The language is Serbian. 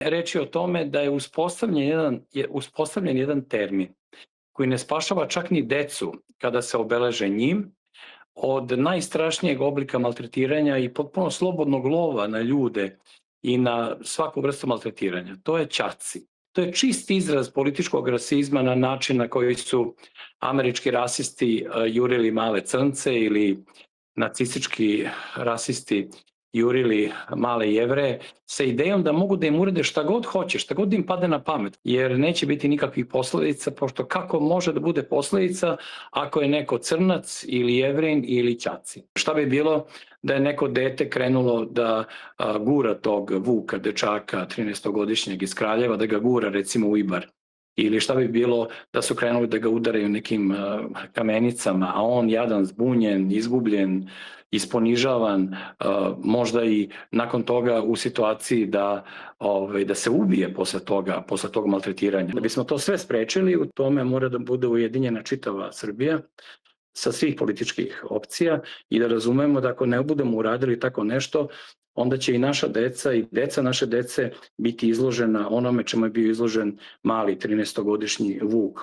Reč je o tome da je uspostavljen jedan termin koji ne spašava čak ni decu kada se obeleže njim od najstrašnijeg oblika maltretiranja i potpuno slobodnog lova na ljude i na svaku vrstu maltretiranja. To je ćaci. To je čist izraz političkog rasizma na način na koji su američki rasisti jurili male crnce ili nacistički rasisti jurili male Jevreje sa idejom da mogu da im urede šta god hoće, šta god im pade na pamet, jer neće biti nikakvih posledica, pošto kako može da bude posledica ako je neko crnac ili Jevrin ili ćaci? Šta bi bilo da je neko dete krenulo da gura tog Vuka, dečaka 13-godišnjeg iz Kraljeva, da ga gura recimo u Ibar? Ili šta bi bilo da su krenuli da ga udaraju nekim kamenicama, a on jadan, zbunjen, izgubljen, isponižavan, možda i nakon toga u situaciji da se ubije posle tog maltretiranja. Da bismo to sve sprečili, u tome mora da bude ujedinjena čitava Srbija sa svih političkih opcija i da razumemo da ako ne budemo uradili tako nešto, onda će i naša deca i deca naše dece biti izložena onome čemu je bio izložen mali 13-godišnji Vuk.